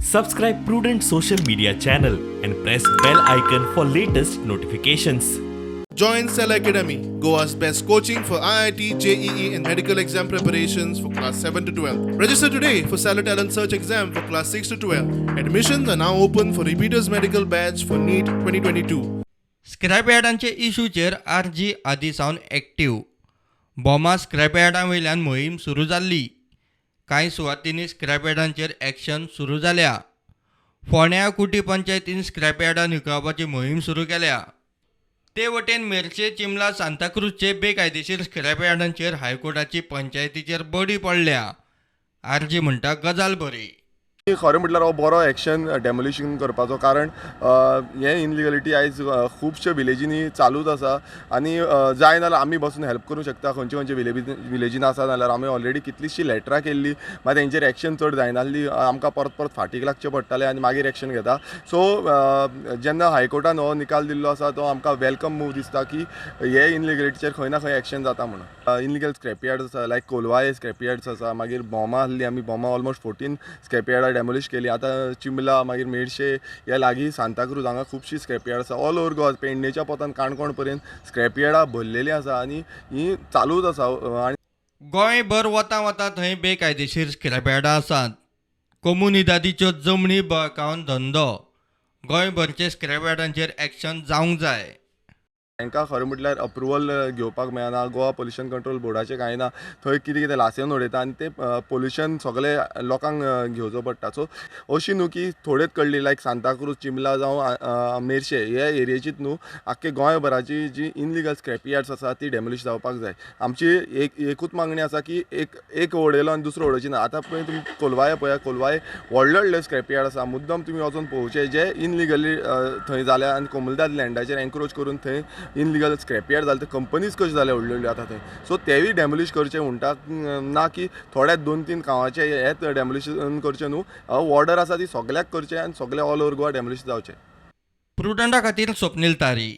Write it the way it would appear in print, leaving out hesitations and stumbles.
Subscribe Prudent social media channel and press bell icon for latest notifications. Join Cell Academy, Goa's best coaching for IIT, JEE, and medical exam preparations for class 7 to 12. Register today for Cell Talent Search exam for class 6 to 12. Admissions are now open for repeaters medical batch for NEET 2022. स्क्रॅपयार्डांचे इशूचेर RG आदी सावन active. बोमा स्क्रॅपयार्डां वयल्यान मोहीम सुरू जाल्ली. कांय सुवातींनी स्क्रॅपयार्डांचेर action सुरू जाल्या. फोंड्या कुटी पंचायतीन स्क्रॅपयार्डां निखळपाची मोहीम सुरू केल्या. ते वटेन मेर्शे, चिमला, सांताक्रूजचे बेकायदेशीर स्क्रॅपयार्डांचेर हायकोर्टाची पंचायतीचेर बडी पडल्या. आरजी म्हणटा गजाल बरी. खरें म्हटल्यार हो बरो एक्शन डेमोलिशन करपाचो, कारण हे इनलिगलिटी आयज खुबशे विलेजींनी चालूच आसा आनी जाय जाल्यार आमी बसून हेल्प करूंक शकता. खंयचे खंयचे विलेजीन आसा जाल्यार आमी ऑलरेडी कितलींशीं लेटरां केल्ली, मागीर तेंचेर एक्शन चड जायनासली, आमकां परत परत फाटीक लागचें पडटालें आनी मागीर एक्शन घेता. सो जेन्ना हायकोर्टान हो निकाल दिल्लो आसा तो आमकां वेलकम मूव दिसता की हे इनलिगलिटीचेर खंय ना खंय एक्शन जाता म्हणून. इनलिगल स्क्रॅपयार्ड्स आसा, लायक कोलवाळे स्क्रॅपयार्ड्स आसा, मागीर बोमा आसली, आमी बोमा ऑलमोस्ट 14 स्क्रॅपयार्डां डेमोलिश केली. आतां चिमला, मागीर मेर्शे ह्या लागीं सांताक्रूज हांगा खुबशीं स्क्रॅपयार्ड आसा. ऑल ओवर गोवा, पेडणेच्या पोतान काणकोण पर्यंत स्क्रॅपयार्डां भरलेलीं आसा आनी ही चालूच आसा. आनी गोंयभर वता वता थंय बेकायदेशीर स्क्रॅपयार्डां आसात. कम्युनिदादीच्यो जमनी बळकावन धंदो. गोंयभरचे स्क्रॅपयार्डांचेर एक्शन जावंक जाय. तांकां खरें म्हटल्यार अप्रुवल घेवपाक मेळना. गोवा पोल्युशन कंट्रोल बोर्डाचें कांय ना. थंय कितें कितें लायसन उडयता आनी तें पोल्युशन सगळें लोकांक घेवचो पडटा. सो अशी न्हू की थोडेच कडली, लायक सांताक्रूज, चिमला जावं मेर्शे हे एरियेचीच न्हू, आख्खे गोंयभराची जी इनलिगल स्क्रॅपयार्ड्स आसा ती डेमोलिश जावपाक जाय. आमची एकूच मागणी आसा की एक उडयलो आनी दुसरो उडोवची ना. आतां पळय तुमी कोलवाळे पळया, कोलवाळे व्हडले व्हडले स्क्रॅपयार्ड आसा. मुद्दम तुमी वचून पळोवचे जे इनलिगली थंय जाल्या आनी कोमुलदाद लँडाचेर एन्क्रोच करून थंय इनलिगल स्क्रॅपयार्ड जाले. ते कंपनीज कश्यो जाल्या व्हडल्यो व्हडल्यो आतां थंय. सो तेवूय डेमोलिश करचे म्हणटा ना की थोड्या 2-3 गांवाचे हेच डेमोलिशन करचे न्हू. ऑर्डर आसा ती सगळ्याक करचे आनी सगळे ऑल ओवर गोवा डेमोलिश जावचे. प्रुडंटा खातीर स्वप्नील तारी.